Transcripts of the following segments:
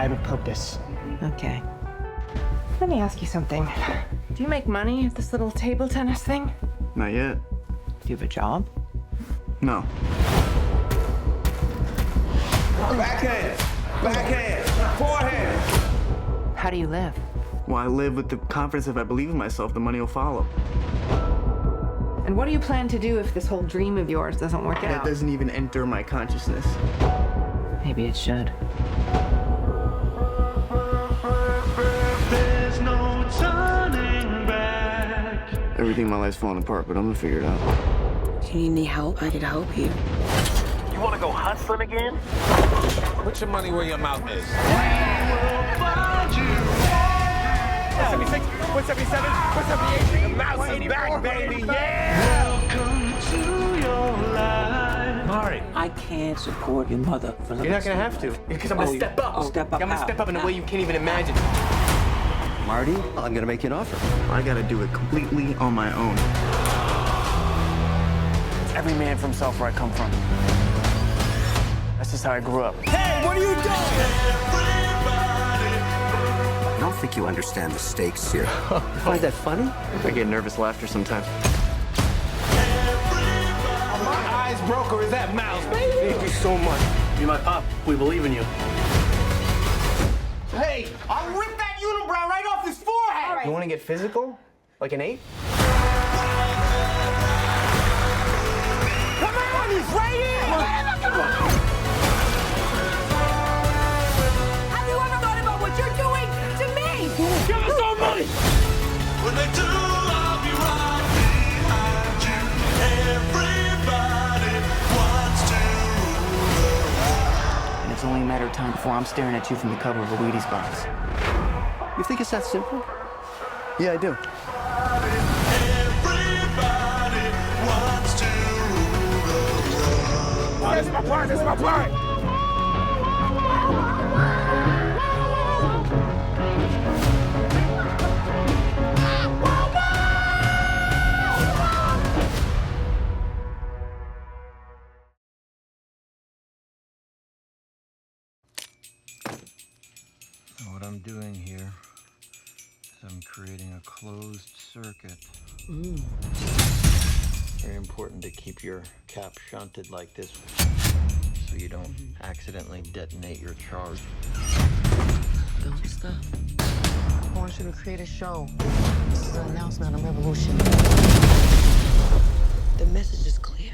I have a purpose. Okay. Let me ask you something. Do you make money at this little table tennis thing? Not yet. Do you have a job? No. Backhand, backhand, forehand. How do you live? Well, I live with the confidence if I believe in myself, the money will follow. And what do you plan to do if this whole dream of yours doesn't work That out? doesn't even enter my consciousness. Maybe it should. There's no turning back. Everything in my life's falling apart, but I'm gonna figure it out. If you need any help, I could help you. You want to go hustling again? Put your money where your mouth is. 176, 177, 178. The mouse is back, baby. Yeah! Welcome to your life. Mari, I can't support your mother for the You're not gonna have to. Because I'm gonna step up. Step up I'm gonna how? step up in a way you can't even imagine. Marty, I'm gonna make you an offer. I gotta do it completely on my own. It's every man for himself where I come from. That's just how I grew up. Hey, what are you doing? I don't think you understand the stakes here. You find that funny? I get nervous laughter sometimes. My eyes broke, or is that mouse, baby? Thank you so much. You're my pop. We believe in you. Hey, I'll rip that unibrow right off his forehead. You wanna get physical? Like an ape? Come on, he's right here. Have you ever thought about what you're doing to me? Give us our money! When they do, I'll be right behind you. Everybody wants to know. And it's only a matter of time before I'm staring at you from the cover of a Wheaties box. You think it's that simple? Yeah, I do. Everybody wants to know. Oh, this is my part, this is my part. What I'm doing here is I'm creating a closed circuit. Very important to keep your cap shunted like this so you don't accidentally detonate your charge. Don't stop. I want you to create a show. This is an announcement, a revolution. The message is clear.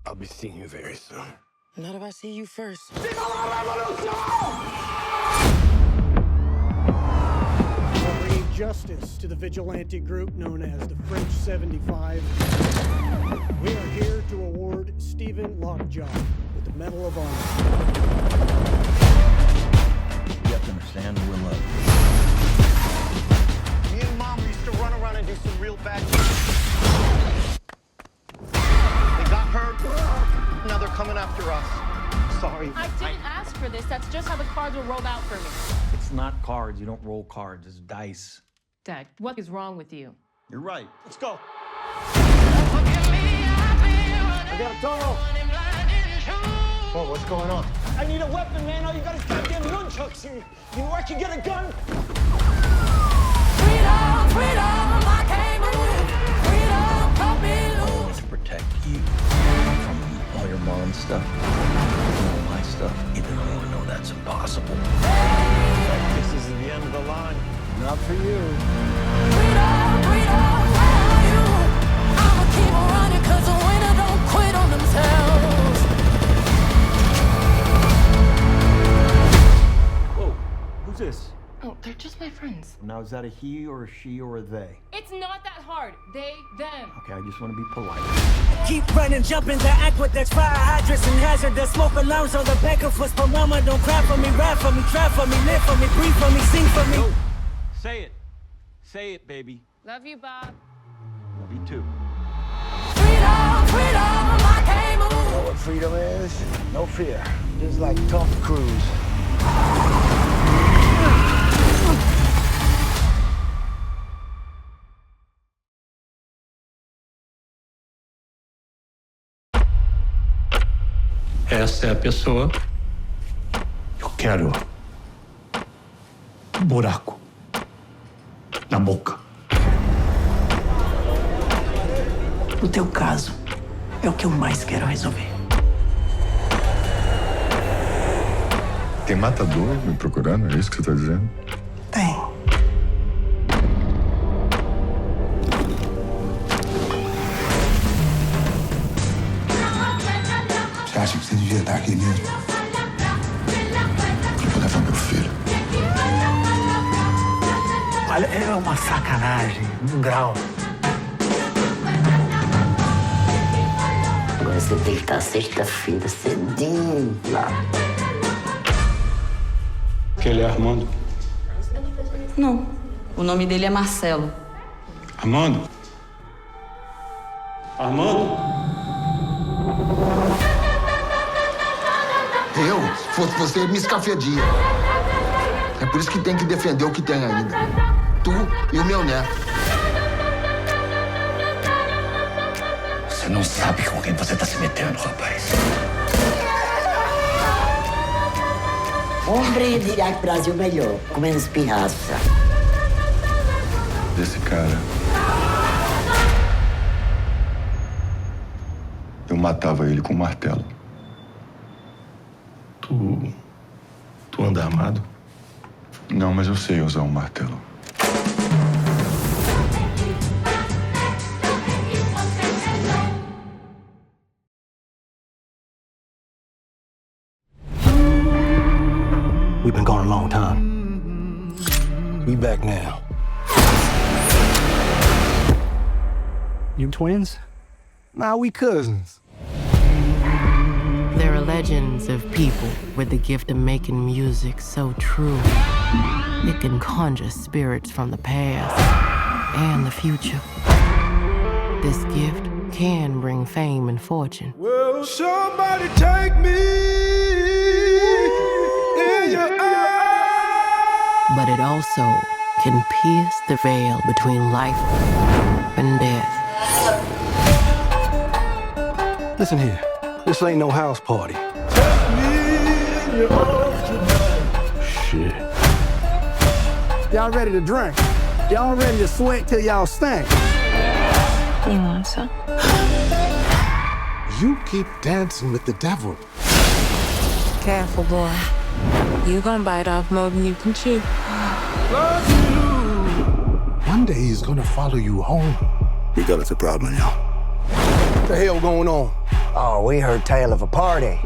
I'll be seeing you very soon. Not if I see you first. Bringing justice to the vigilante group known as the French 75. We are here to award Stephen Lockjaw with the Medal of Honor. You have to understand, we're loved. Me and Mom used to run around and do some real bad shit. They got hurt. Now they're coming after us. Sorry. I didn't ask for this. That's just how the cards were rolled out for me. It's not cards. You don't roll cards. It's dice. Dad, what is wrong with you? You're right. Let's go. I got a tunnel. Whoa, what's going on? I need a weapon, man. All you got is goddamn nunchucks. You know where I can get a gun? Freedom, freedom, I came with freedom, coming I want to protect you from all your mom's stuff and all my stuff, even though I know that's impossible. This is the end of the line. Not for you. Freedom, freedom, where are you? I'ma keep on running 'cause the winner don't quit on themselves. Whoa, who's this? Oh, they're just my friends. Now, is that a he or a she or a they? It's not that hard. They, them. Okay, I just want to be polite. Keep running, jumping to aqueducts, fire hydrants, and hazardous smoke alarms on the back of us. But mama, don't cry for me, rap for me, try for me, live for me, breathe for me, sing for me. Go. Say it. Say it, baby. Love you, Bob. Love you too. Freedom, freedom, I came with. You know what freedom is? No fear. Just like Tom Cruise. Essa é a pessoa que eu quero buraco na boca. No teu caso, é o que eu mais quero resolver. Tem matador me procurando? É isso que você tá dizendo? Tem. Você acha que você devia estar aqui mesmo? Pra levar meu filho. Olha, é uma sacanagem, um grau. Agora você tem que estar sexta-feira cedinho lá. Que ele é Armando? Não. O nome dele é Marcelo. Armando? Armando? Eu, se fosse você, me escafedia. É por isso que tem que defender o que tem ainda. Tu e o meu neto. Você não sabe com quem você tá se metendo, rapaz. Homem dirá que Brasil melhor, com menos pirraça. Esse cara... Eu matava ele com um martelo. Tu anda armado? Não, mas eu sei usar um martelo. We've been gone a long time. We back now. You twins? Nah, we cousins. There are legends of people with the gift of making music so true. It can conjure spirits from the past and the future. This gift can bring fame and fortune. Will somebody take me in your eyes? But it also can pierce the veil between life and death. Listen here, this ain't no house party. Shit. Y'all ready to drink? Y'all ready to sweat till y'all stink? You want some? You keep dancing with the devil. Careful, boy. You gonna bite off more than you can chew. One day he's gonna follow you home. We got us a problem, y'all. What the hell going on? Oh, we heard tale of a party.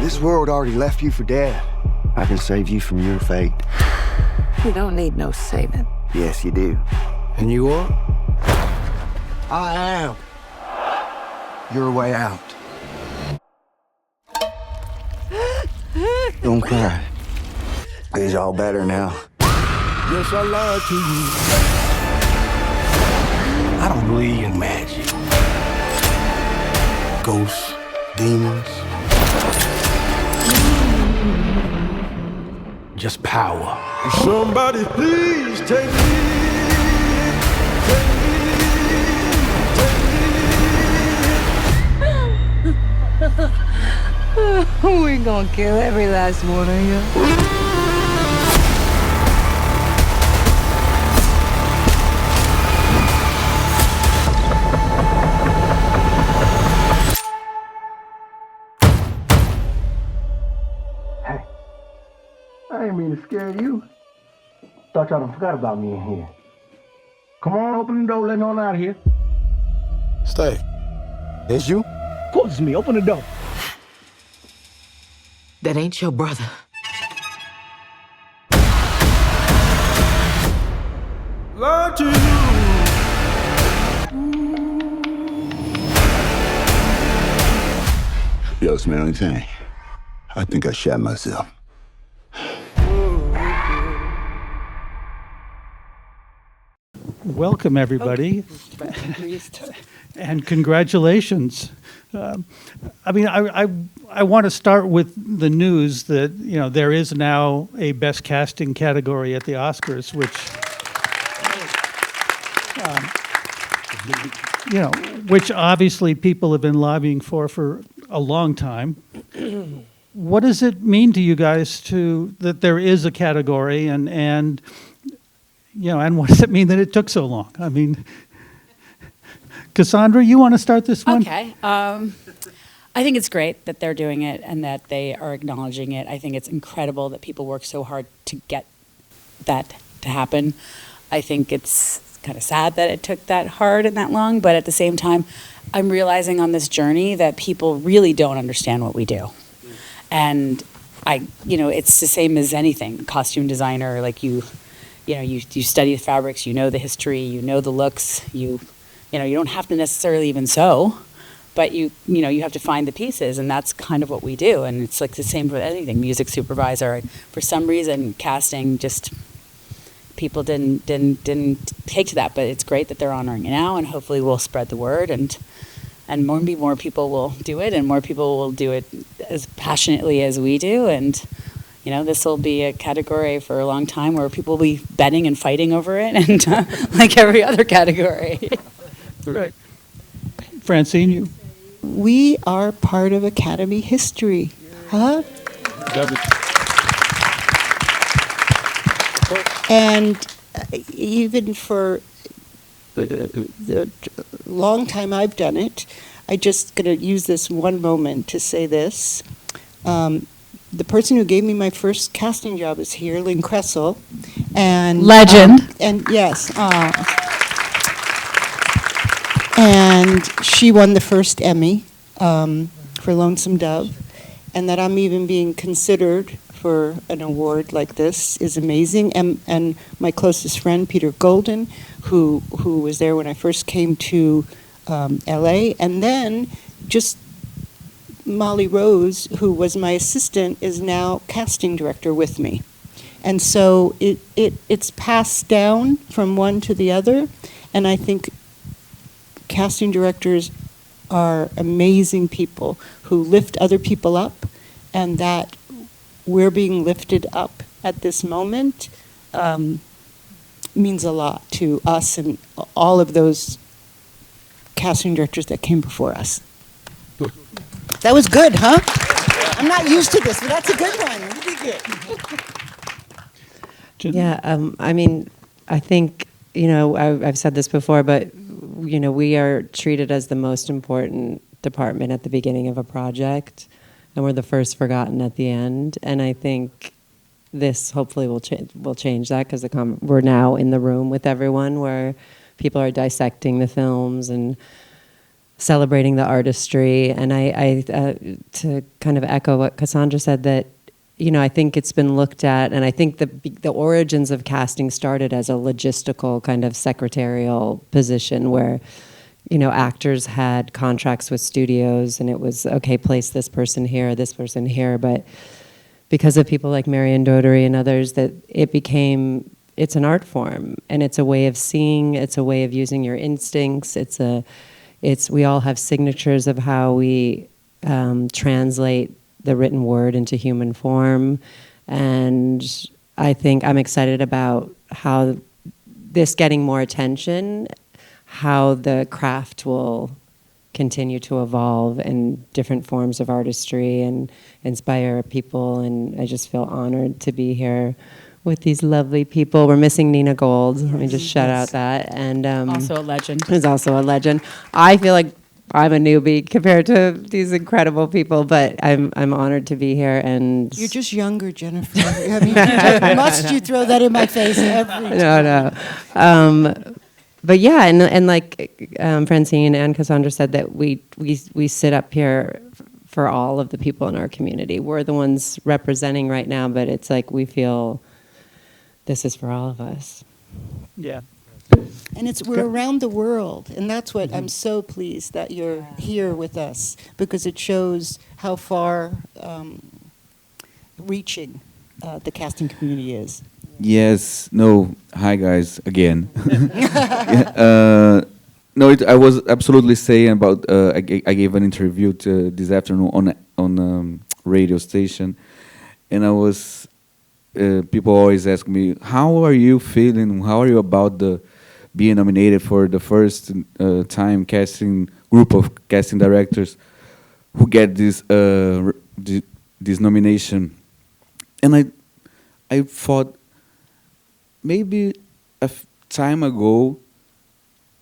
This world already left you for dead. I can save you from your fate. You don't need no saving. Yes, you do. And you are? I am. Your way out. Don't cry. It's all better now. Yes, I lied to you. I don't believe in magic. Ghosts, demons. Just power. Somebody please take me. We gonna kill every last one of you. I didn't mean to scare you. Thought y'all done forgot about me in here. Come on, open the door, let on out of here. Stay. It's you? Of course it's me. Open the door. That ain't your brother. Lied to you. Yo, smell anything? I think I shot myself. Welcome, everybody, and congratulations. I mean, I want to start with the news that, you know, there is now a Best Casting category at the Oscars, which obviously people have been lobbying for a long time. what does it mean to you guys that there is a category, and and what does it mean that it took so long? I mean, Cassandra, you want to start this one? Okay. I think it's great that they're doing it and that they are acknowledging it. I think it's incredible that people work so hard to get that to happen. I think it's kind of sad that it took that hard and that long, but at the same time, I'm realizing on this journey that people really don't understand what we do. And it's the same as anything. Costume designer, like you study the fabrics, you know the history, you know the looks, you don't have to necessarily even sew, but you have to find the pieces, and that's kind of what we do. And it's like the same with anything. Music supervisor, for some reason, casting just people didn't take to that, but it's great that they're honoring it now, and hopefully we'll spread the word, and maybe more people will do it, and more people will do it as passionately as we do, and this will be a category for a long time where people will be betting and fighting over it, and like every other category. Right. Francine, you? We are part of Academy history, huh? And even for the long time I've done it, I'm just going to use this one moment to say this. The person who gave me my first casting job is here, Lynn Kressel. And, legend. And yes. And she won the first Emmy for Lonesome Dove. And that I'm even being considered for an award like this is amazing. And my closest friend, Peter Golden, who was there when I first came to LA. And then just Molly Rose, who was my assistant, is now casting director with me. And so it's passed down from one to the other. And I think casting directors are amazing people who lift other people up, and that we're being lifted up at this moment means a lot to us and all of those casting directors that came before us. That was good, huh? I'm not used to this, but that's a good one. You did good. Yeah, I mean, I think, I've said this before, but, we are treated as the most important department at the beginning of a project, and we're the first forgotten at the end. And I think this hopefully will change that, because we're now in the room with everyone where people are dissecting the films and celebrating the artistry. And I to kind of echo what Cassandra said, that I think it's been looked at, and I think the origins of casting started as a logistical kind of secretarial position where actors had contracts with studios, and it was, okay, place this person here, but because of people like Marion Dotery and others, that it's an art form, and it's a way of seeing, it's a way of using your instincts, we all have signatures of how we translate the written word into human form, and I think I'm excited about how this getting more attention, how the craft will continue to evolve in different forms of artistry and inspire people, and I just feel honored to be here with these lovely people. We're missing Nina Gold. Let me just shout out that. And also a legend. Who's also a legend. I feel like I'm a newbie compared to these incredible people, but I'm honored to be here. And you're just younger, Jennifer. I mean, must you throw that in my face every time? No. But yeah, and like Francine and Cassandra said, that we sit up here for all of the people in our community. We're the ones representing right now, but it's like we feel this is for all of us. Yeah. And we're around the world, and that's what I'm so pleased that you're here with us, because it shows how far reaching the casting community is. Yes. No. Hi, guys. Again. I was absolutely saying about. I gave an interview this afternoon on radio station, and I was. People always ask me, "How are you feeling? How are you about being nominated for the first time group of casting directors who get this this nomination, and I thought maybe time ago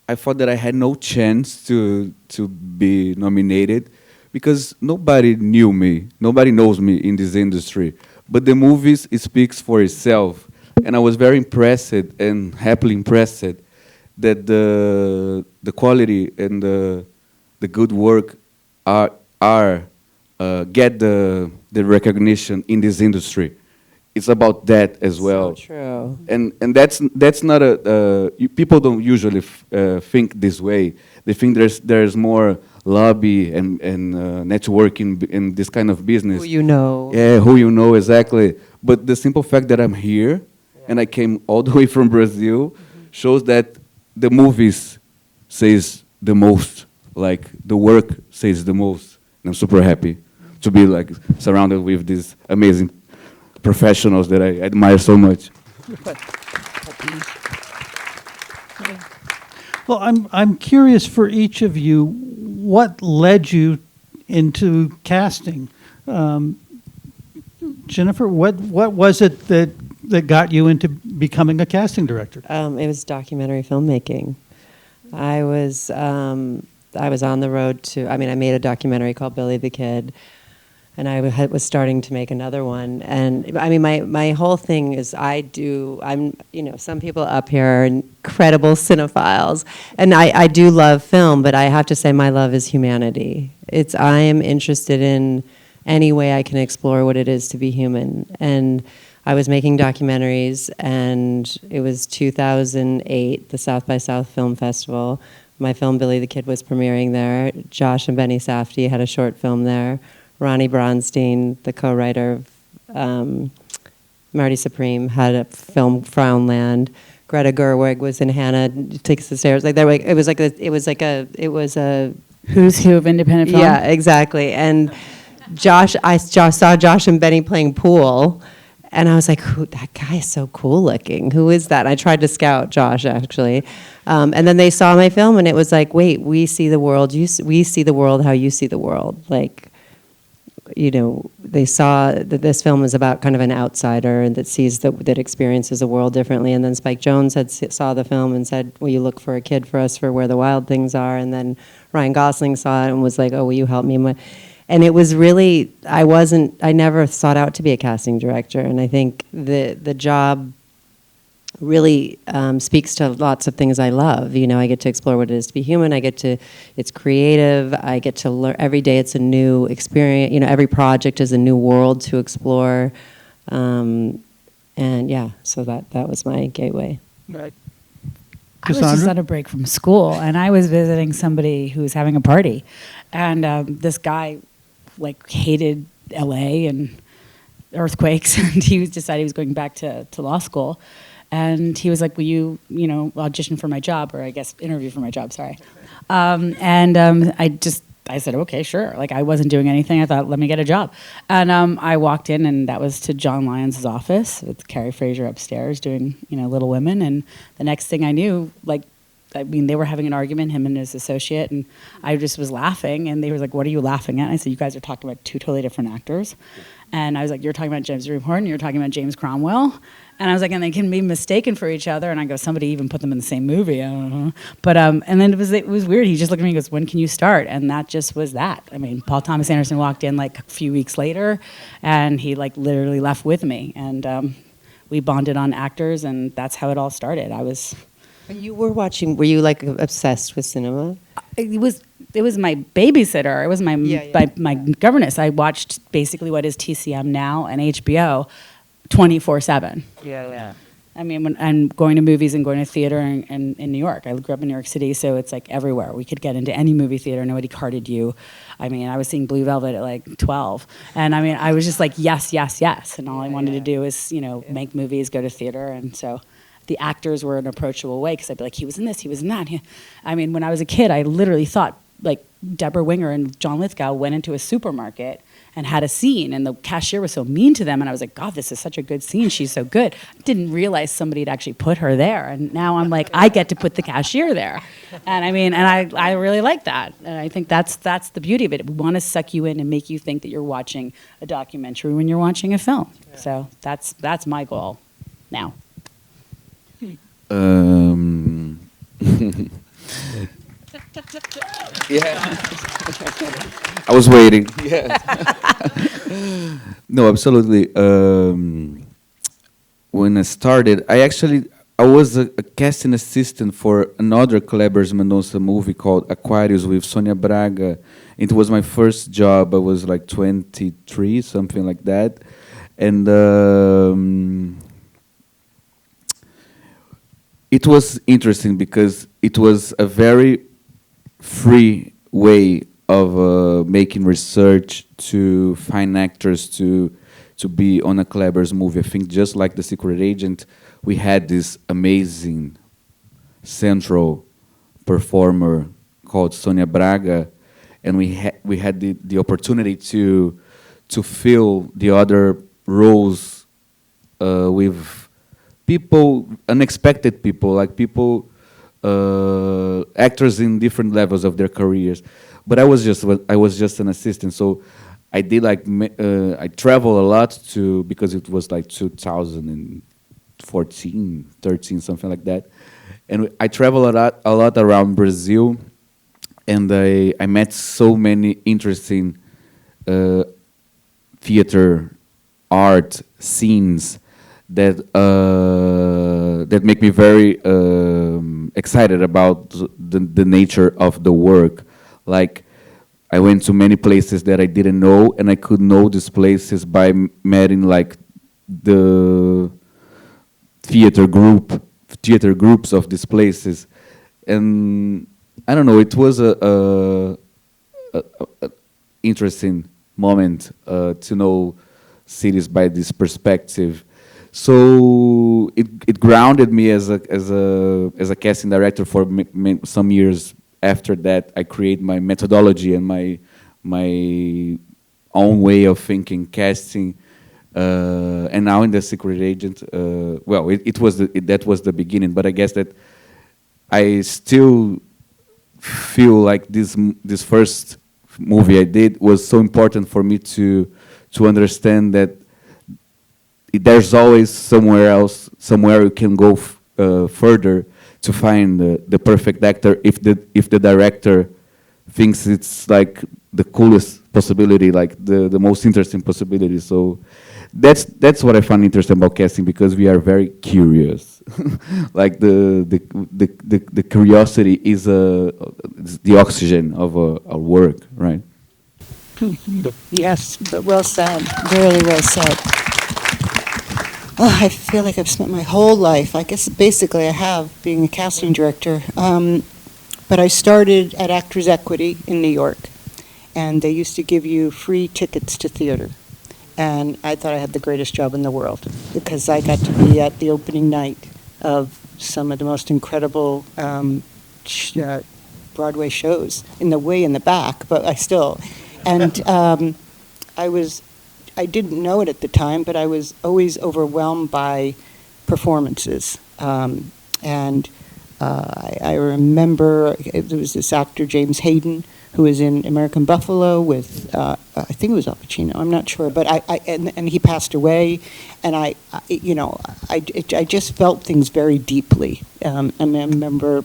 I thought that I had no chance to be nominated because nobody knew me, nobody knows me in this industry. But the movies, it speaks for itself, and I was very impressed and happily impressed that the quality and the good work get the recognition in this industry. It's about that as well. So true. And that's not people don't usually think this way. They think there's more lobby and networking in this kind of business. Who you know. Yeah, who you know, exactly. But the simple fact that I'm here and I came all the way from Brazil shows that the movies says the most, like the work says the most. And I'm super happy to be like surrounded with these amazing professionals that I admire so much. Well, I'm curious for each of you, what led you into casting? Jennifer, what was it that got you into becoming a casting director? It was documentary filmmaking. I was on the road to. I made a documentary called Billy the Kid, and I was starting to make another one. And my whole thing is some people up here are incredible cinephiles, and I do love film, but I have to say my love is humanity. I am interested in any way I can explore what it is to be human. And I was making documentaries, and it was 2008, the South by South Film Festival. My film Billy the Kid was premiering there. Josh and Benny Safdie had a short film there. Ronnie Bronstein, the co-writer of Marty Supreme, had a film, Frownland. Greta Gerwig was in Hannah Takes the Stairs. It was a who's who of independent film. Yeah, exactly. And I saw Josh and Benny playing pool, and I was like, that guy is so cool looking. Who is that? And I tried to scout Josh, actually. And then they saw my film, and it was like, wait, we see the world. We see the world how you see the world. Like, they saw that this film is about kind of an outsider and that experiences the world differently. And then Spike Jonze saw the film and said, will you look for a kid for us for Where the Wild Things Are? And then Ryan Gosling saw it and was like, oh, will you help me? And it was really, I never sought out to be a casting director. And I think the job really speaks to lots of things I love. I get to explore what it is to be human. It's creative. I get to learn every day. It's a new experience. Every project is a new world to explore. And yeah, so that was my gateway. Right. I was just on a break from school, and I was visiting somebody who was having a party, and this guy hated LA and earthquakes, and he decided he was going back to law school. And he was like, will you, audition for my job, or I guess interview for my job, sorry. I said, okay, sure. I wasn't doing anything. I thought, let me get a job. And I walked in, and that was to John Lyons' office with Carrie Fraser upstairs doing, Little Women. And the next thing I knew, they were having an argument, him and his associate, and I just was laughing, and they were like, what are you laughing at? And I said, you guys are talking about two totally different actors. And I was like, you're talking about James Report, you're talking about James Cromwell. And I was like, and they can be mistaken for each other. And I go, somebody even put them in the same movie. I don't know. But, and then it was weird. He just looked at me and goes, when can you start? And that just was that. Paul Thomas Anderson walked in a few weeks later, and he literally left with me. And we bonded on actors, and that's how it all started. You were watching, were you obsessed with cinema? It was my babysitter. It was my governess. I watched basically what is TCM now and HBO 24/7. Yeah. When I'm going to movies and going to theater in New York. I grew up in New York City, so it's everywhere. We could get into any movie theater. Nobody carded you. I was seeing Blue Velvet at 12. And I was just yes, yes, yes. And all I wanted to do is, make movies, go to theater. And so the actors were an approachable way, because I'd be like, he was in this, he was in that. When I was a kid, I literally thought like Deborah Winger and John Lithgow went into a supermarket and had a scene, and the cashier was so mean to them, and I was like, God, this is such a good scene. She's so good. I didn't realize somebody had actually put her there, and now I'm like, I get to put the cashier there, and I mean, and I really like that, and I think that's the beauty of it. We want to suck you in and make you think that you're watching a documentary when you're watching a film. Yeah. So that's my goal now. Yeah. I was waiting. Yes. No, absolutely. When I started, I was a casting assistant for another Klebers Mendonça movie called Aquarius with Sonia Braga. It was my first job. I was like 23, something like that. And it was interesting because it was a very free way of making research to find actors to be on a Klebers movie. I think just like The Secret Agent, we had this amazing central performer called Sonia Braga, and we had the opportunity to fill the other roles with people, unexpected people, like people. Actors in different levels of their careers, but I was just an assistant. So I did I travel a lot because it was like 2014, 13, something like that, and I travel a lot around Brazil, and I met so many interesting theater art scenes that make me very excited about the nature of the work. Like, I went to many places that I didn't know, and I could know these places by meeting like the theater groups of these places, and I don't know. It was a interesting moment to know cities by this perspective. So it grounded me as a casting director for some years. After that, I create my methodology and my own way of thinking casting. And now in The Secret Agent, well, that was the beginning. But I guess that I still feel like this first movie I did was so important for me to understand that there's always somewhere you can go further to find the perfect actor if the director thinks it's like the coolest possibility, like the most interesting possibility. So that's what I find interesting about casting, because we are very curious. Like the curiosity is the oxygen of our work, right? Yes, but well said. Very well said. Oh, I feel like I've spent my whole life, I guess basically I have, being a casting director. But I started at Actors Equity in New York, and they used to give you free tickets to theater. And I thought I had the greatest job in the world, because I got to be at the opening night of some of the most incredible Broadway shows, in the back, but I still. And I didn't know it at the time, but I was always overwhelmed by performances. I remember there was this actor, James Hayden, who was in American Buffalo with, I think it was Al Pacino, I'm not sure, but and he passed away, and I just felt things very deeply. I remember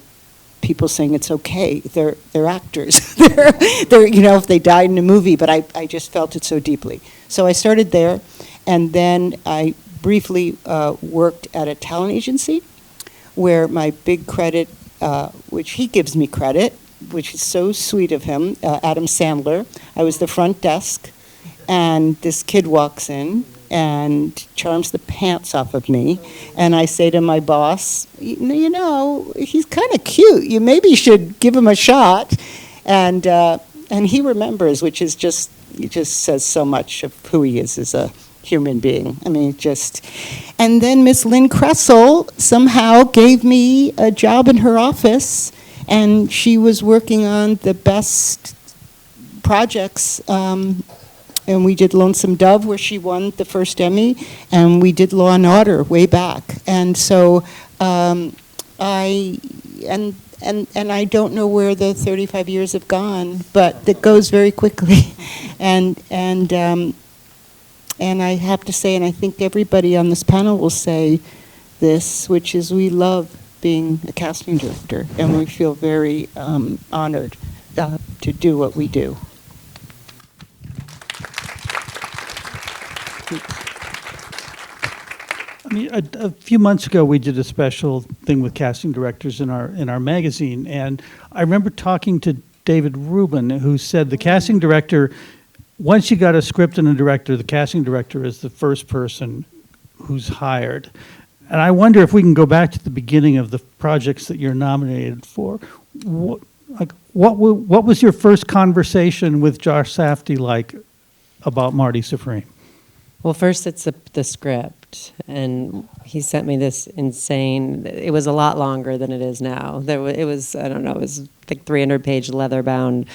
people saying it's okay, they're actors, they're if they died in a movie, but I just felt it so deeply. So I started there, and then I briefly worked at a talent agency, where my big credit, which he gives me credit, which is so sweet of him, Adam Sandler. I was the front desk, and this kid walks in and charms the pants off of me, and I say to my boss, you know, he's kind of cute. You maybe should give him a shot. And he remembers, which is just, it just says so much of who he is as a human being. I mean, just. And then Miss Lynn Kressel somehow gave me a job in her office, and she was working on the best projects. And we did Lonesome Dove, where she won the first Emmy, and we did Law and Order way back. And so I don't know where the 35 years have gone, but it goes very quickly. and I have to say, and I think everybody on this panel will say this, which is we love being a casting director, and we feel very honored to do what we do. I mean, a few months ago, we did a special thing with casting directors in our magazine, and I remember talking to David Rubin, who said the casting director, once you got a script and a director, the casting director is the first person who's hired. And I wonder if we can go back to the beginning of the projects that you're nominated for. What was your first conversation with Josh Safdie like about Marty Supreme? Well, first it's the script, and he sent me this insane. It was a lot longer than it is now. It was I don't know. It was like 300-page leather-bound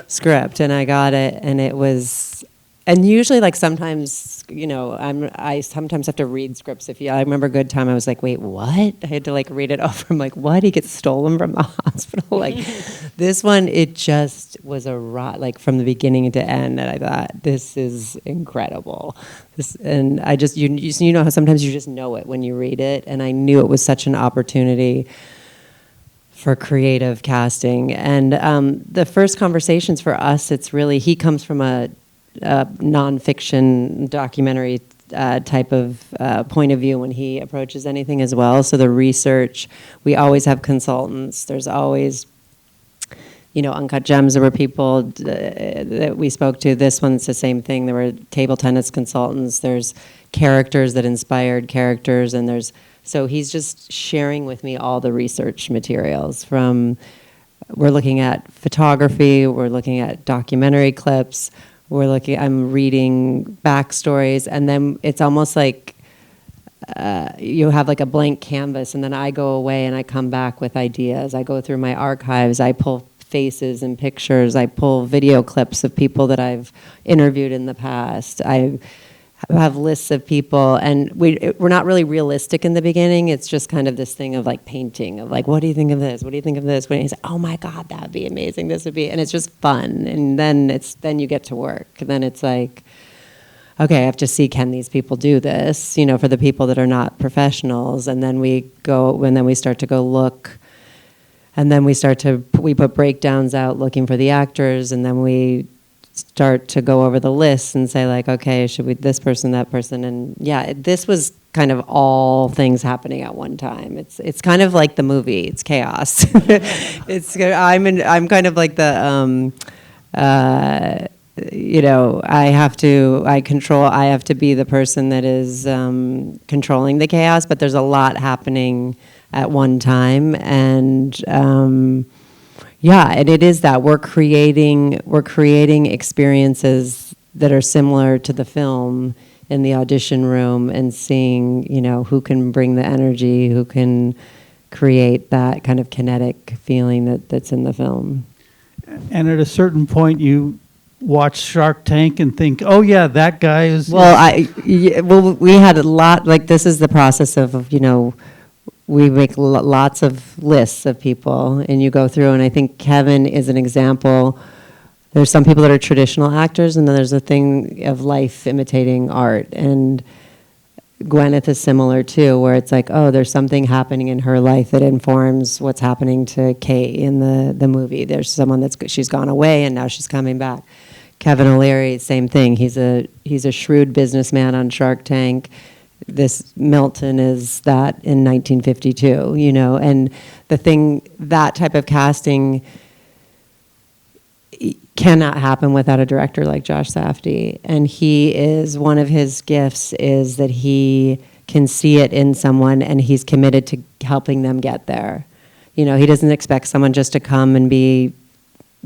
script, and I got it, and it was. And usually, like sometimes, you know, I sometimes have to read scripts. I remember a good time, I was like, wait, what? I had to like read it over. I'm like, what? He gets stolen from the hospital? Like, this one, it just was like from the beginning to end. And I thought, this is incredible. And I just, you know how sometimes you just know it when you read it. And I knew it was such an opportunity for creative casting. And the first conversations for us, it's really, he comes from a nonfiction documentary type of point of view when he approaches anything as well. So the research, we always have consultants. There's always, you know, Uncut Gems, there were people that we spoke to. This one's the same thing. There were table tennis consultants. There's characters that inspired characters. And so he's just sharing with me all the research materials from, we're looking at photography, we're looking at documentary clips, I'm reading backstories, and then it's almost like you have like a blank canvas, and then I go away and I come back with ideas. I go through my archives, I pull faces and pictures, I pull video clips of people that I've interviewed in the past. I have lists of people, and we're not really realistic in the beginning. It's just kind of this thing of like painting, of like, what do you think of this? What do you think of this? When he's like, oh my God, that would be amazing. This would be, and it's just fun. And then you get to work. And then it's like, okay, I have to see, can these people do this? You know, for the people that are not professionals. And then we start to go look. And then we put breakdowns out looking for the actors, and then we start to go over the list and say like, okay, should we this person, that person, and yeah, this was kind of all things happening at one time. It's kind of like the movie. It's chaos. I'm kind of like the you know, I have to be the person that is controlling the chaos, but there's a lot happening at one time, and yeah, and it is that we're creating experiences that are similar to the film in the audition room, and seeing, you know, who can bring the energy, who can create that kind of kinetic feeling that's in the film. And at a certain point, you watch Shark Tank and think, oh yeah, that guy is. Well, we had a lot. Like, this is the process of, you know, we make lots of lists of people, and you go through, and I think Kevin is an example. There's some people that are traditional actors, and then there's a thing of life imitating art. And Gwyneth is similar too, where it's like, oh, there's something happening in her life that informs what's happening to Kate in the movie. There's someone she's gone away, and now she's coming back. Kevin O'Leary, same thing. He's a shrewd businessman on Shark Tank. This Milton is that in 1952, you know, and that type of casting cannot happen without a director like Josh Safdie. And one of his gifts is that he can see it in someone, and he's committed to helping them get there. You know, he doesn't expect someone just to come and be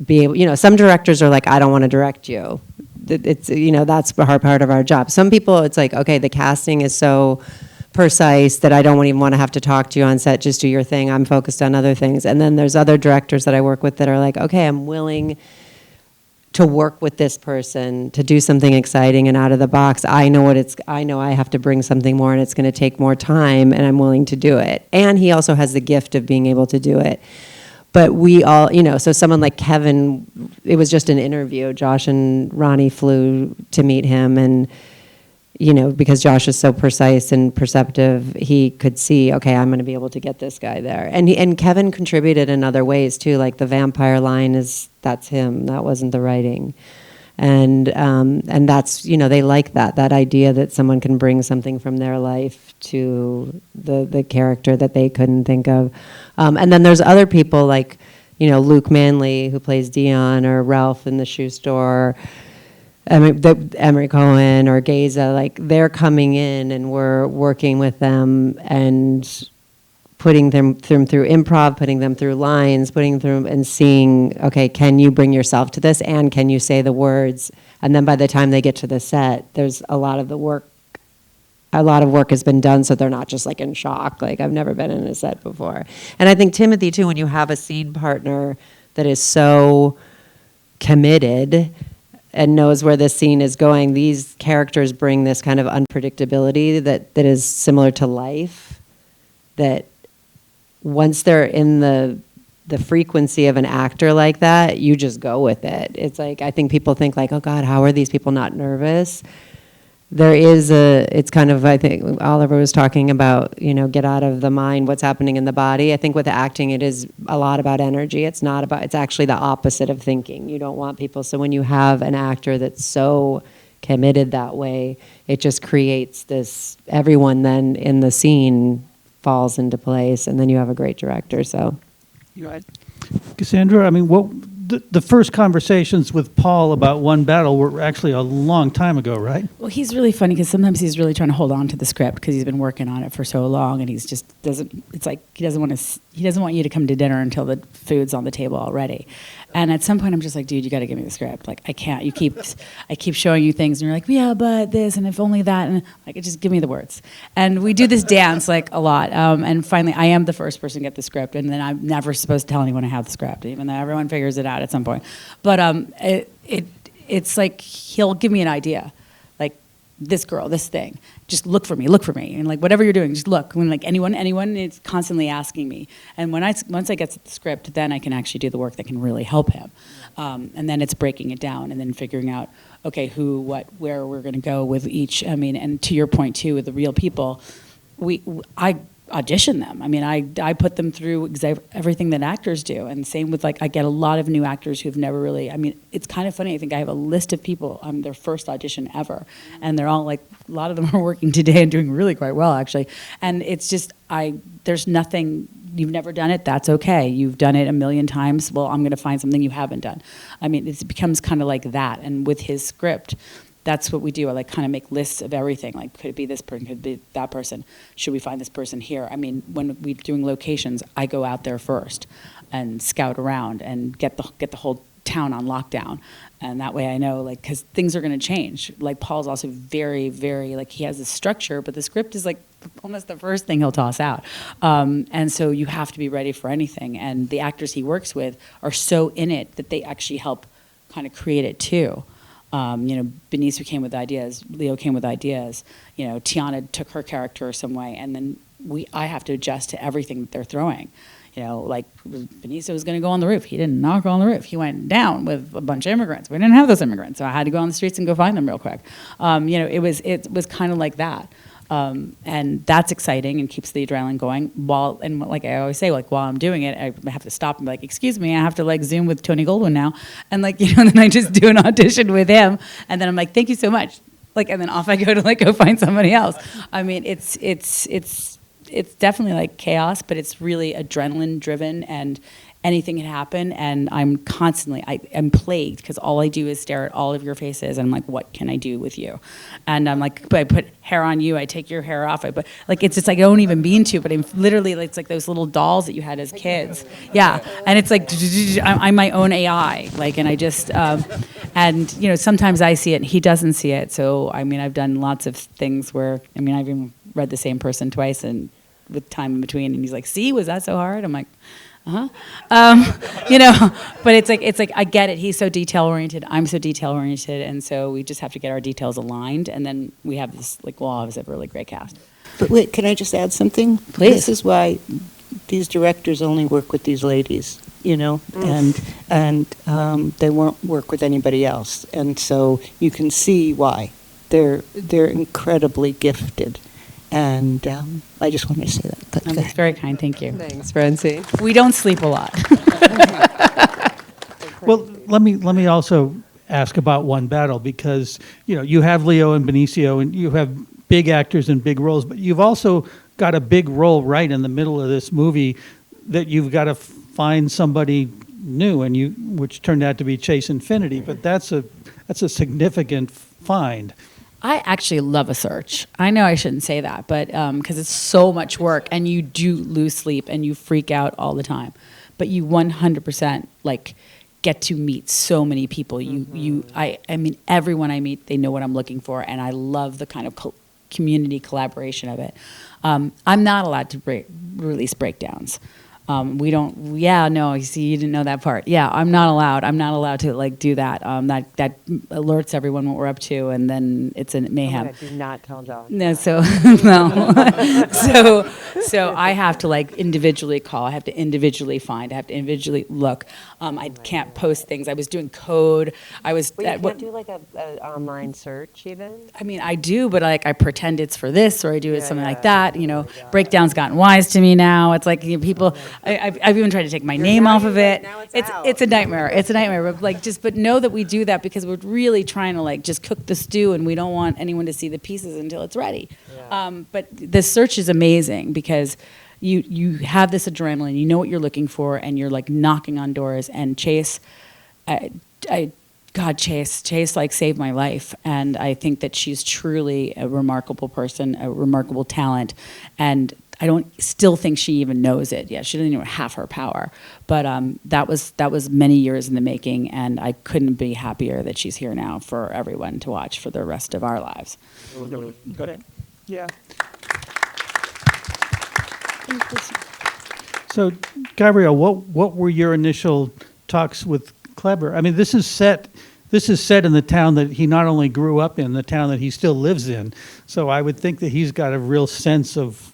able, you know, some directors are like, I don't want to direct you. It's, you know, that's the hard part of our job. Some people, it's like, okay, the casting is so precise, that I don't even want to have to talk to you on set, just do your thing, I'm focused on other things. And then there's other directors that I work with that are like, okay, I'm willing to work with this person to do something exciting and out of the box. I know I have to bring something more and it's going to take more time, and I'm willing to do it. And he also has the gift of being able to do it. But we all, so someone like Kevin, it was just an interview. Josh and Ronnie flew to meet him, and because Josh is so precise and perceptive, he could see, okay, I'm going to be able to get this guy there. And Kevin contributed in other ways too, like the vampire line that's him. That wasn't the writing. And that's, they like that idea that someone can bring something from their life to the character that they couldn't think of. And then there's other people like, Luke Manley, who plays Dion, or Ralph in the shoe store, Emery Cohen or Geza, like they're coming in and we're working with them and putting them through improv, putting them through lines, putting through and seeing, okay, can you bring yourself to this and can you say the words? And then by the time they get to the set, there's a lot of work has been done, so they're not just like in shock, like I've never been in a set before. And I think Timothy too, when you have a scene partner that is so committed and knows where this scene is going, these characters bring this kind of unpredictability that is similar to life, that once they're in the frequency of an actor like that, you just go with it. It's like, I think people think like, oh God, how are these people not nervous? It's kind of, I think Oliver was talking about, get out of the mind, what's happening in the body. I think with acting, it is a lot about energy. It's actually the opposite of thinking. You don't want people, so when you have an actor that's so committed that way, it just creates this, everyone then in the scene falls into place, and then you have a great director, so. You right. Cassandra, I mean, the first conversations with Paul about One Battle were actually a long time ago, right? Well, he's really funny because sometimes he's really trying to hold on to the script because he's been working on it for so long, and he's just it's like he doesn't want you to come to dinner until the food's on the table already. And at some point I'm just like, dude, you got to give me the script. Like, I can't. I keep showing you things, and you're like, yeah, but this, and if only that, and like, just give me the words. And we do this dance like a lot. And finally, I am the first person to get the script, and then I'm never supposed to tell anyone I have the script, even though everyone figures it out at some point. But it's like he'll give me an idea, like this girl, this thing. Just look for me, and like whatever you're doing, just look. When like anyone is constantly asking me, and once I get the script, then I can actually do the work that can really help him. And then it's breaking it down and then figuring out, okay, who, what, where we're going to go with each. I mean, and to your point too, with the real people, I audition them. I mean, I put them through everything that actors do, and same with like I get a lot of new actors who've never really. I mean, it's kind of funny. I think I have a list of people their first audition ever, and they're all like, a lot of them are working today and doing really quite well actually. And it's just there's nothing. You've never done it, that's okay. You've done it a million times. Well, I'm going to find something you haven't done. I mean, it becomes kind of like that. And with his script, that's what we do. I like kind of make lists of everything. Like, could it be this person? Could it be that person? Should we find this person here? I mean, when we're doing locations, I go out there first and scout around and get the whole town on lockdown. And that way I know, like, because things are going to change. Like, Paul's also very, very, like, he has a structure, but the script is like almost the first thing he'll toss out. And so you have to be ready for anything. And the actors he works with are so in it that they actually help kind of create it too. Benicio came with ideas, Leo came with ideas, Tiana took her character some way, and then I have to adjust to everything that they're throwing. Like Benicio was going to go on the roof. He didn't not go on the roof. He went down with a bunch of immigrants. We didn't have those immigrants, so I had to go on the streets and go find them real quick. It was kind of like that. And that's exciting and keeps the adrenaline going. Like I always say, like while I'm doing it, I have to stop and be like, excuse me, I have to like Zoom with Tony Goldwyn now. And like, then I just do an audition with him. And then I'm like, thank you so much. Like, and then off I go to like go find somebody else. I mean, it's definitely like chaos, but it's really adrenaline driven and anything can happen. And I'm I'm plagued because all I do is stare at all of your faces. And I'm like, what can I do with you? And I'm like, but I put hair on you. I take your hair off. But like, it's just like, I don't even mean to, but I'm literally, it's like those little dolls that you had as kids. Yeah. And it's like, I'm my own AI. Like, and I just, and sometimes I see it and he doesn't see it. So, I mean, I've done lots of things where, I've even read the same person twice and with time in between. And he's like, "See, was that so hard?" I'm like, you know, but it's like I get it. He's so detail oriented. I'm so detail oriented, and so we just have to get our details aligned, and then we have this we'll have a really great cast. But wait, can I just add something? Please. This is why these directors only work with these ladies, you know, and they won't work with anybody else, and so you can see why they're incredibly gifted. And I just wanted to say that. But That's very kind. Thank you. Thanks, Francie. We don't sleep a lot. Well, let me also ask about One Battle, because you have Leo and Benicio, and you have big actors and big roles, but you've also got a big role right in the middle of this movie that you've got to find somebody new, and which turned out to be Chase Infinity, but that's a significant find. I actually love a search. I know I shouldn't say that, but because it's so much work, and you do lose sleep, and you freak out all the time. But you 100% get to meet so many people. I mean, everyone I meet, they know what I'm looking for, and I love the kind of community collaboration of it. I'm not allowed to release breakdowns. We don't. Yeah, no. You see, you didn't know that part. Yeah, I'm not allowed. I'm not allowed to do that. That alerts everyone what we're up to, and then it's a mayhem. Oh my God, do not tell Josh. No, so no, so I have to individually call. I have to individually find. I have to individually look. I can't post things. I was doing code. I was. Well, you can't do an online search even. I mean, I do, but I pretend it's for this, or I do something like that. Breakdown's gotten wise to me now. It's like people. I've even tried to take my name off of it. It's a nightmare. It's a nightmare. But know that we do that because we're really trying to just cook the stew, and we don't want anyone to see the pieces until it's ready. Yeah. But the search is amazing because you have this adrenaline. You know what you're looking for, and you're knocking on doors. And Chase, Chase saved my life, and I think that she's truly a remarkable person, a remarkable talent, and I don't still think she even knows it. Yeah, she doesn't even know half her power. But that was many years in the making, and I couldn't be happier that she's here now for everyone to watch for the rest of our lives. Go ahead. Yeah. So, Gabrielle, what were your initial talks with Kleber? I mean, this is set in the town that he not only grew up in, the town that he still lives in. So I would think that he's got a real sense of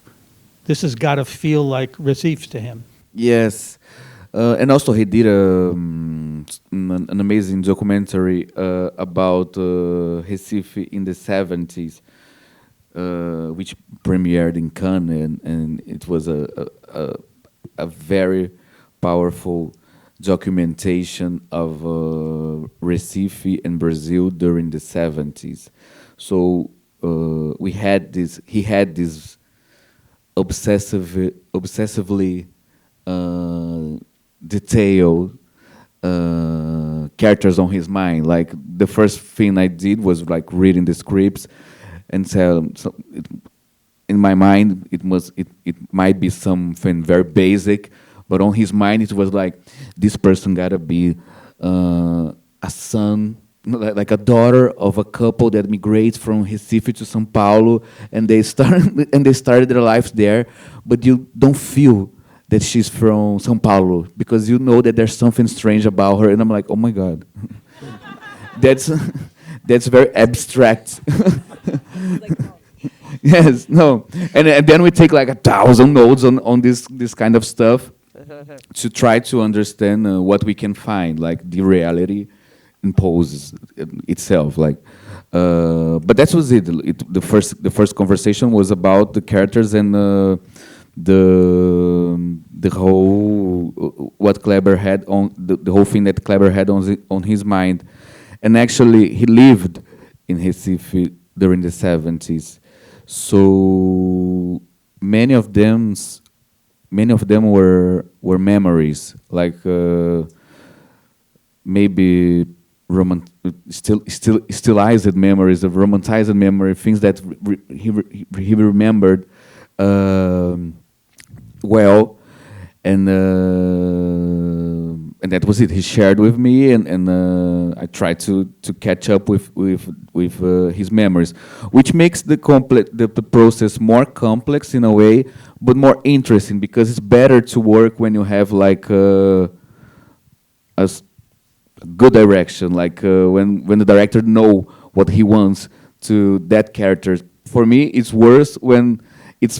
this has got to feel like Recife to him. Yes. And also he did an amazing documentary about Recife in the 70s, which premiered in Cannes, and it was a very powerful documentation of Recife and Brazil during the 70s. So he had this obsessively detailed characters on his mind. Like the first thing I did was reading the scripts and in my mind it might be something very basic, but on his mind it was this person gotta be a son, like a daughter of a couple that migrates from Recife to São Paulo, and they started their lives there, but you don't feel that she's from São Paulo because you know that there's something strange about her, and I'm like, oh my God, that's very abstract. Yes, no, and then we take 1,000 notes on this kind of stuff to try to understand what we can find, the reality imposes itself, but that was it. The first conversation was about the characters and the whole what Kleber had on the whole thing that Kleber had on his mind, and actually he lived in Recife during the 70s, so many of them were memories, maybe stylized memories of romanticized memory, things that he remembered well, and and that was it. He shared with me, and I tried to catch up with his memories, which makes the process more complex in a way, but more interesting, because it's better to work when you have like good direction, like when the director know what he wants to that character. For me, it's worse when it's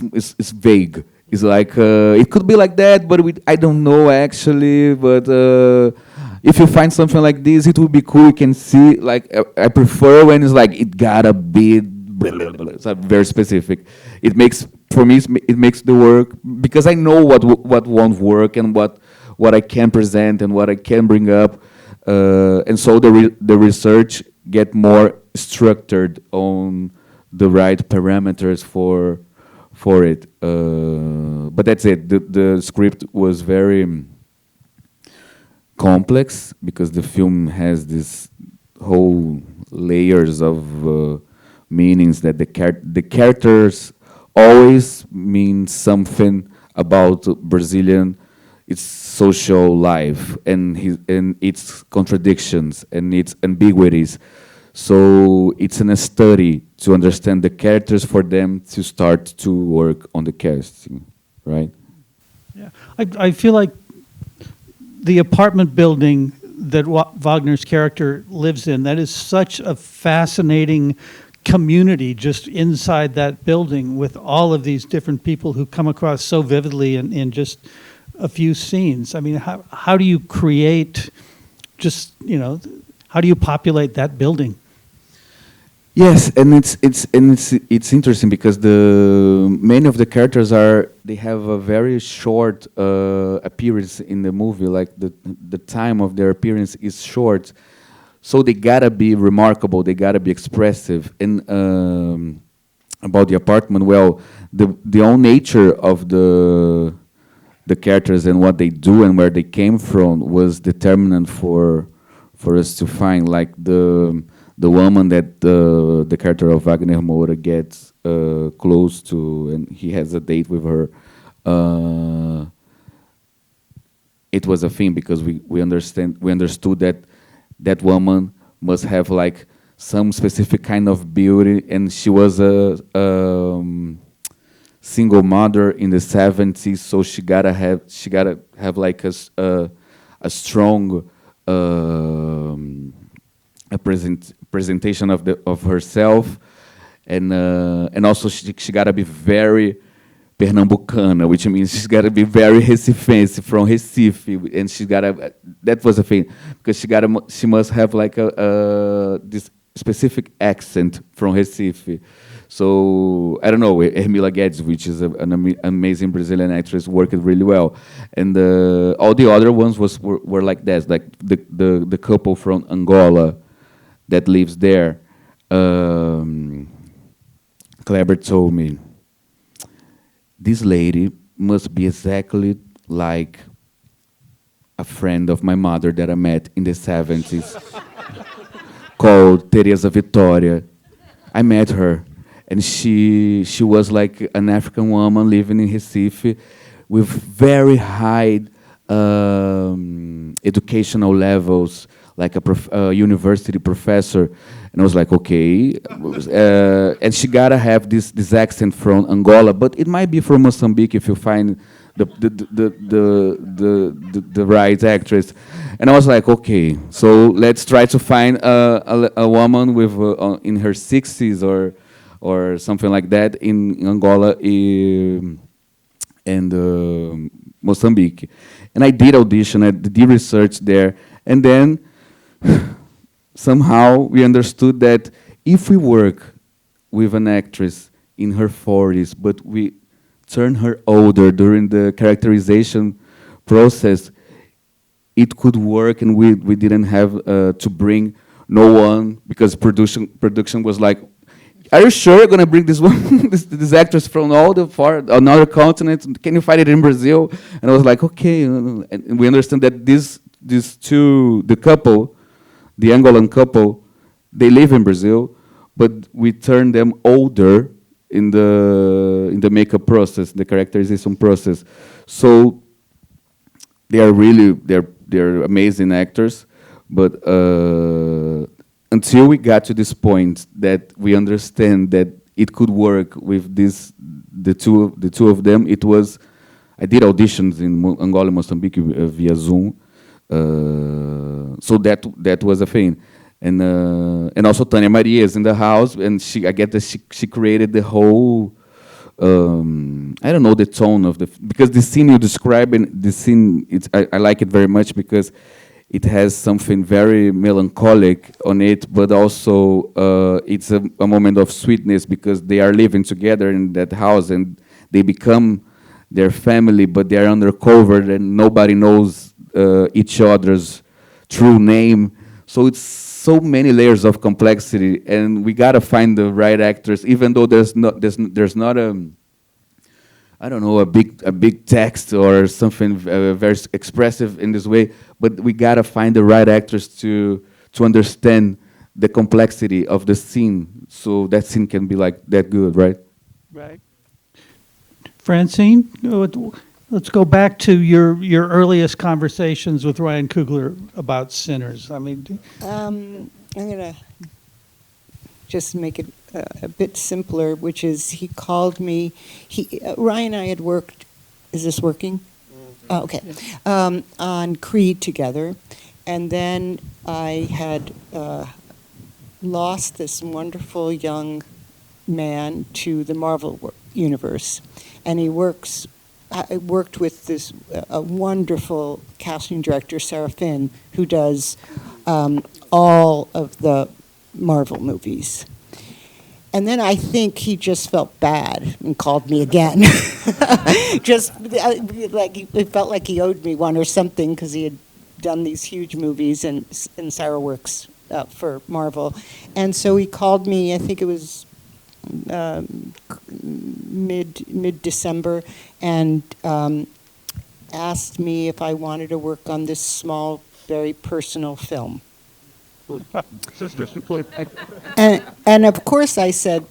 vague. It's like it could be like that, but I don't know actually. But if you find something like this, it would be cool. You can see. Like I prefer when it's like it gotta be blah, blah, blah. It's very specific. It makes for me it makes the work, because I know what won't work and what I can present and what I can bring up, and so the research get more structured on the right parameters for it. But that's it. The script was very complex, because the film has this whole layers of meanings that the characters always mean something about Brazilian, its social life and its contradictions and its ambiguities. So it's a study to understand the characters for them to start to work on the casting, right? Yeah, I feel like the apartment building that Wagner's character lives in, that is such a fascinating community just inside that building, with all of these different people who come across so vividly in just a few scenes. I mean, how do you create just, how do you populate that building? Yes, and it's interesting, because many of the characters they have a very short appearance in the movie. Like the time of their appearance is short, so they gotta be remarkable. They gotta be expressive. And about the apartment, well, the own nature of the characters and what they do and where they came from was determinant for us to find, like the woman that the character of Wagner Moura gets close to, and he has a date with her. It was a thing, because we understood that woman must have like some specific kind of beauty, and she was a single mother in the 70s, so she gotta have like a strong presentation of herself, and also she gotta be very Pernambucana, which means she's gotta be very Recifense, from Recife, and that was a thing, because she must have like this specific accent from Recife. So I don't know, Hermila Guedes, which is an amazing Brazilian actress, worked really well, and all the other ones were like that, like the couple from Angola that lives there. Kleber told me, this lady must be exactly like a friend of my mother that I met in the 70s, called Teresa Vitória. I met her, and she was like an African woman living in Recife with very high educational levels, like a university professor. And I was like, okay. And she gotta have this accent from Angola, but it might be from Mozambique if you find the right actress. And I was like, okay, so let's try to find a woman with in her 60s or something like that in Angola and Mozambique. And I did audition, I did research there, and then somehow we understood that if we work with an actress in her 40s, but we turn her older during the characterization process, it could work, and we didn't have to bring no one, because production was like, are you sure you're gonna bring this one, this actress from another continent? Can you find it in Brazil? And I was like, okay. And we understand that these two, the couple, the Angolan couple, they live in Brazil, but we turn them older in the makeup process, the characterization process. So they're they're amazing actors, but until we got to this point that we understand that it could work with the two of them, it was. I did auditions in Angola and Mozambique via Zoom, so that was a thing, and also Tania Maria is in the house, and I get that she created the whole. I don't know the tone of because the scene you describe, and the scene, I like it very much because it has something very melancholic on it, but also it's a moment of sweetness because they are living together in that house and they become their family, but they are undercover and nobody knows each other's true name. So it's so many layers of complexity, and we gotta find the right actors, even though there's not I don't know, a big text or something very expressive in this way, but we gotta find the right actors to understand the complexity of the scene, so that scene can be like that good, right? Right. Francine, let's go back to your earliest conversations with Ryan Coogler about Sinners. I mean, I'm gonna just make it a bit simpler, which is he called me. Ryan and I had worked. Is this working? Mm-hmm. Oh, okay. On Creed together, and then I had lost this wonderful young man to the Marvel universe, and I worked with this a wonderful casting director, Sarah Finn, who does all of the Marvel movies. And then I think he just felt bad and called me again. Just like it felt like he owed me one or something because he had done these huge movies, and Sarah works for Marvel. And so he called me, I think it was mid-December, and asked me if I wanted to work on this small, very personal film. And of course I said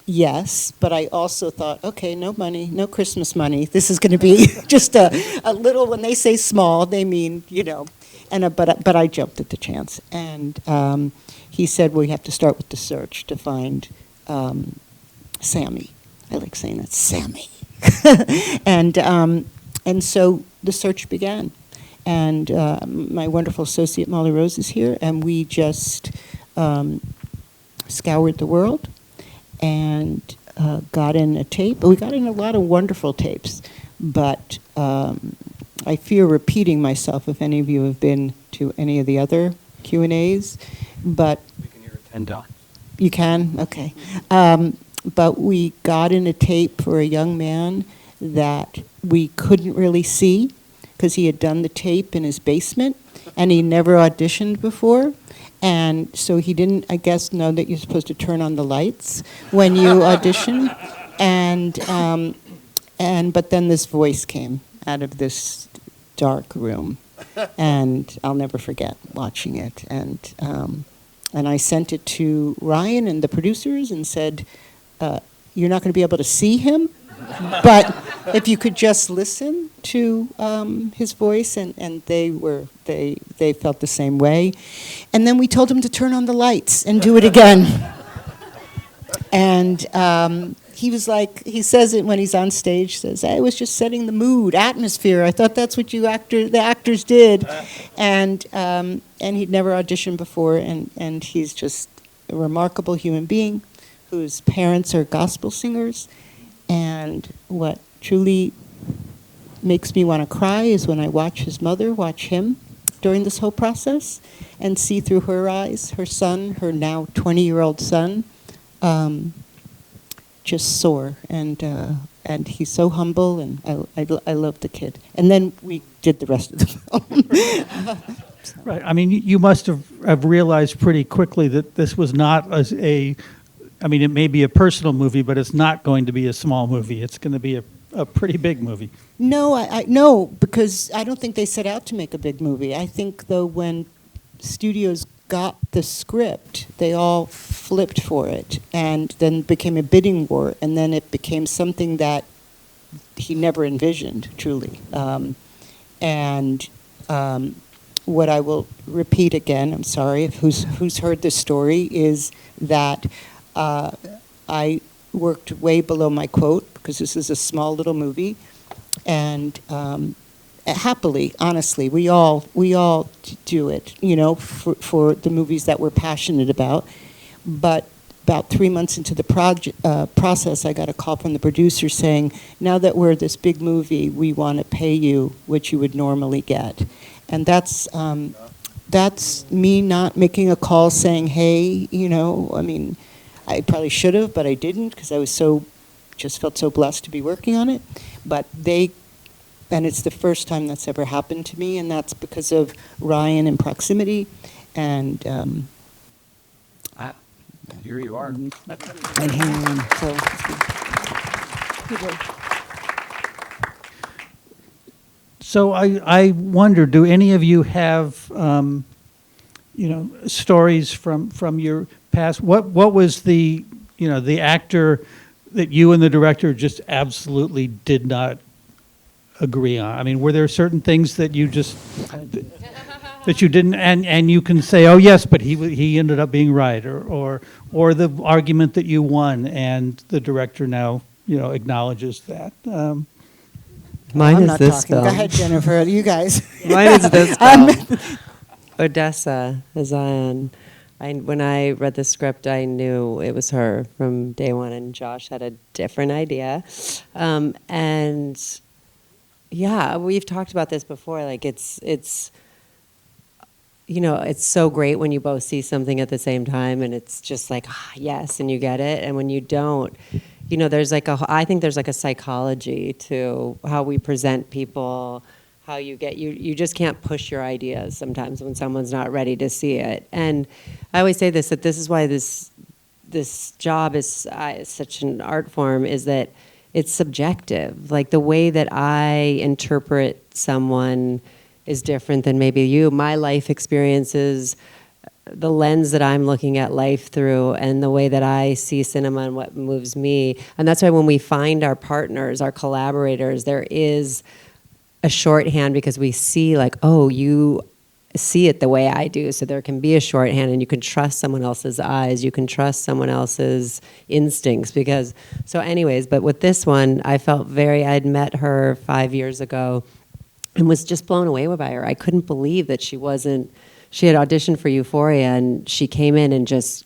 yes, but I also thought, okay, no money, no Christmas money. This is going to be just a little. When they say small, they mean, you know. And but I jumped at the chance, and he said, well, you have to start with the search to find Sammy. I like saying that, Sammy. And so the search began. And my wonderful associate Molly Rose is here, and we just scoured the world and got in a tape. We got in a lot of wonderful tapes, but I fear repeating myself if any of you have been to any of the other Q&As. But we can hear it 10 times. You can? Okay. But we got in a tape for a young man that we couldn't really see, because he had done the tape in his basement, and he never auditioned before. And so he didn't, I guess, know that you're supposed to turn on the lights when you audition. But then this voice came out of this dark room, and I'll never forget watching it. And I sent it to Ryan and the producers and said, you're not going to be able to see him, but if you could just listen to his voice, and they felt the same way. And then we told him to turn on the lights and do it again. And he was like, he says it when he's on stage, says, I was just setting the mood, atmosphere. I thought that's what the actors did. And he'd never auditioned before, and he's just a remarkable human being whose parents are gospel singers. And what truly makes me want to cry is when I watch his mother watch him during this whole process and see through her eyes, her son, her now 20-year-old son, just soar. And he's so humble, and I love the kid. And then we did the rest of the film. Right. I mean, you must have realized pretty quickly that this was not I mean, it may be a personal movie, but it's not going to be a small movie. It's going to be a pretty big movie. No, no, because I don't think they set out to make a big movie. I think, though, when studios got the script, they all flipped for it, and then became a bidding war, and then it became something that he never envisioned, truly. And What I will repeat again, I'm sorry if who's heard the story, is that I worked way below my quote because this is a small little movie, and happily, honestly, we all do it, you know, for the movies that we're passionate about. But about 3 months into the process, I got a call from the producer saying, now that we're this big movie, we want to pay you what you would normally get. And that's me not making a call saying, hey, you know, I mean, I probably should have, but I didn't because I was just felt so blessed to be working on it. But and it's the first time that's ever happened to me, and that's because of Ryan and proximity, and here you are. and him. So, So I wonder, do any of you have, stories from your past? What was the actor that you and the director just absolutely did not agree on? I mean, were there certain things that you just that you didn't, and you can say, oh yes, but he ended up being right, or the argument that you won and the director now acknowledges that. Mine I'm is not this talking. film. Go ahead, Jennifer. You guys. Mine is this film. Odessa, Zion. When I read the script, I knew it was her from day one, and Josh had a different idea. And yeah, we've talked about this before. Like it's so great when you both see something at the same time, and it's just like, yes, and you get it. And when you don't, there's I think there's like a psychology to how we present people, how you just can't push your ideas sometimes when someone's not ready to see it. And I always say that this is why this job is such an art form, is that it's subjective. Like the way that I interpret someone is different than maybe you. My life experiences, the lens that I'm looking at life through, and the way that I see cinema and what moves me. And that's why when we find our partners, our collaborators, there is a shorthand, because we see like, oh, you see it the way I do. So there can be a shorthand, and you can trust someone else's eyes. You can trust someone else's instincts. But with this one, I felt I'd met her 5 years ago and was just blown away by her. I couldn't believe that she had auditioned for Euphoria, and she came in and just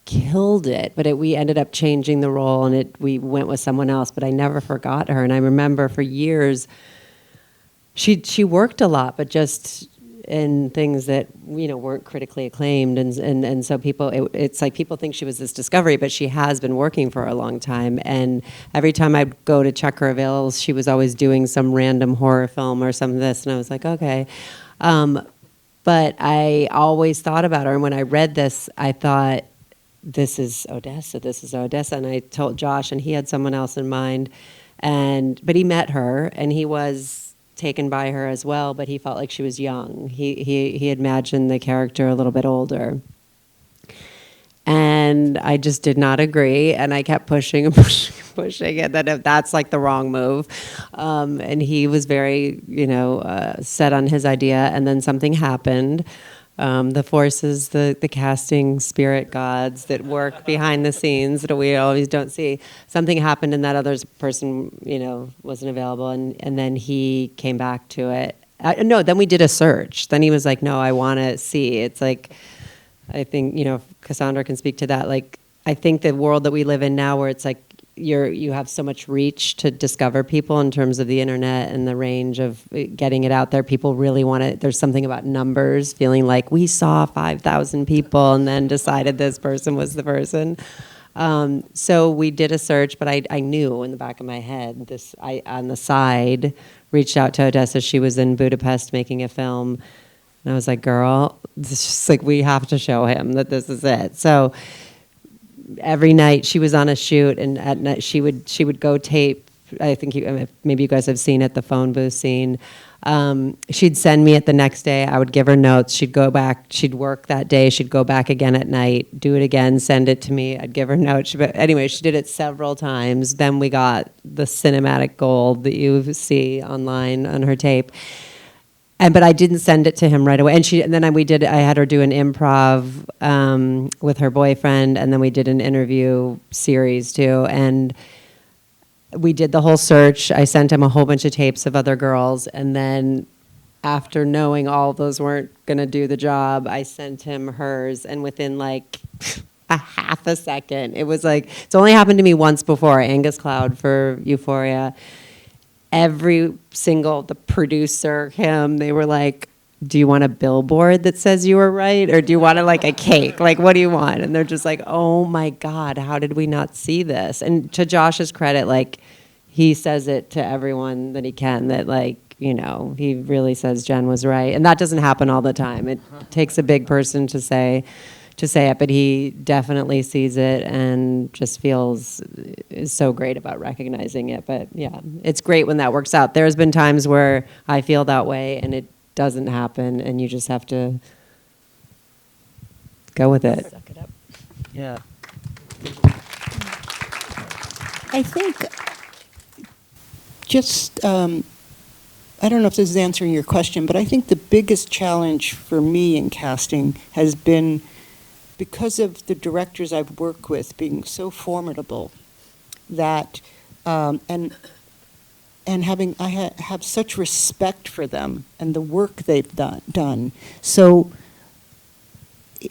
killed it. But we ended up changing the role, and we went with someone else, but I never forgot her. And I remember for years, she worked a lot, but just in things that weren't critically acclaimed, and so it's like people think she was this discovery, but she has been working for a long time. And every time I'd go to check her avails, she was always doing some random horror film or some of this, and I was like, okay. But I always thought about her, and when I read this, I thought, this is Odessa, and I told Josh, and he had someone else in mind, but he met her, and he was taken by her as well, but he felt like she was young. He imagined the character a little bit older. And I just did not agree, and I kept pushing and pushing, and then that's like the wrong move. And he was very, set on his idea, and then something happened. The forces, the casting spirit gods that work behind the scenes that we always don't see. Something happened, and that other person, wasn't available, and then he came back to it. Then we did a search. Then he was like, no, I want to see. It's like, I think, Cassandra can speak to that. Like, I think the world that we live in now, where it's like, you have so much reach to discover people in terms of the internet and the range of getting it out there. People really want it. There's something about numbers, feeling like we saw 5,000 people and then decided this person was the person. So we did a search, but I knew in the back of my head, on the side, reached out to Odessa. She was in Budapest making a film. And I was like, girl, it's just like, we have to show him that this is it. So every night she was on a shoot, and at night she would go tape. I think maybe you guys have seen it, the phone booth scene. She'd send me it the next day. I would give her notes. She'd go back. She'd work that day. She'd go back again at night, do it again, send it to me. I'd give her notes. But anyway, she did it several times. Then we got the cinematic gold that you see online on her tape. And then she would send me it the next day. I would give her notes. She'd go back. She'd work that day. She'd go back again at night, do it again, send it to me. I'd give her notes. But anyway, she did it several times. Then we got the cinematic gold that you see online on her tape. but I didn't send it to him right away. And then I had her do an improv with her boyfriend, and then we did an interview series too. And we did the whole search. I sent him a whole bunch of tapes of other girls, and then after knowing all of those weren't gonna do the job, I sent him hers, and within like a half a second, it was like, it's only happened to me once before, Angus Cloud for Euphoria. Every single, the producer, him, they were like, do you want a billboard that says you were right? Or do you want like a cake? Like, what do you want? And they're just like, oh my God, how did we not see this? And to Josh's credit, like, he says it to everyone that he can, that like, you know, he really says Jen was right. And that doesn't happen all the time. It takes a big person to say it, but he definitely sees it and just is so great about recognizing it. But yeah, it's great when that works out. There's been times where I feel that way and it doesn't happen, and you just have to go with it. Suck it up. Yeah. I think just, I don't know if this is answering your question, but I think the biggest challenge for me in casting has been because of the directors I've worked with being so formidable that, and having, I have such respect for them and the work they've done. So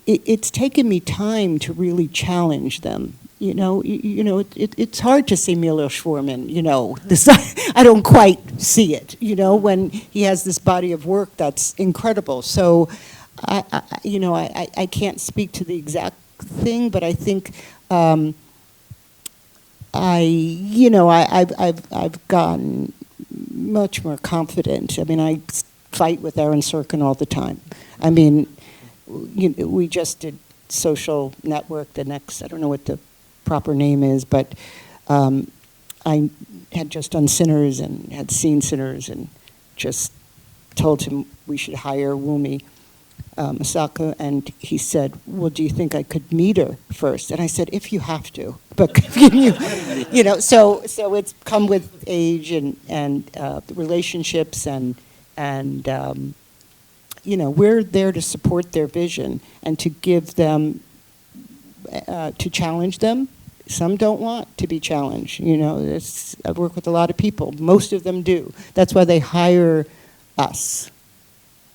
it's taken me time to really challenge them. You know, it's hard to see Milos Forman, you know, I don't quite see it, you know, when he has this body of work that's incredible. So, I can't speak to the exact thing, but I think I've gotten much more confident. I mean, I fight with Aaron Sorkin all the time. I mean, we just did Social Network, I don't know what the proper name is, but I had just done Sinners and had seen Sinners and just told him we should hire Wumi Masako, and he said, well, do you think I could meet her first? And I said, if you have to, but so it's come with age and relationships and we're there to support their vision and to give them, to challenge them. Some don't want to be challenged. I've worked with a lot of people. Most of them do. That's why they hire us,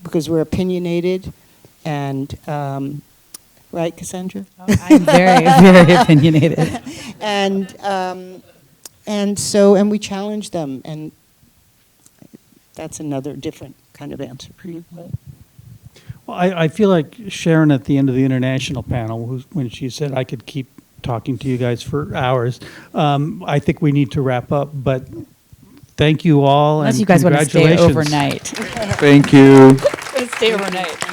because we're opinionated and, right, Cassandra? Oh, I'm very, very opinionated. and we challenge them, and that's another different kind of answer for you. Well, I feel like Sharon at the end of the international panel, when she said I could keep talking to you guys for hours, I think we need to wrap up, but thank you all. Unless and you guys want to stay congratulations. overnight. Thank you. Stay overnight.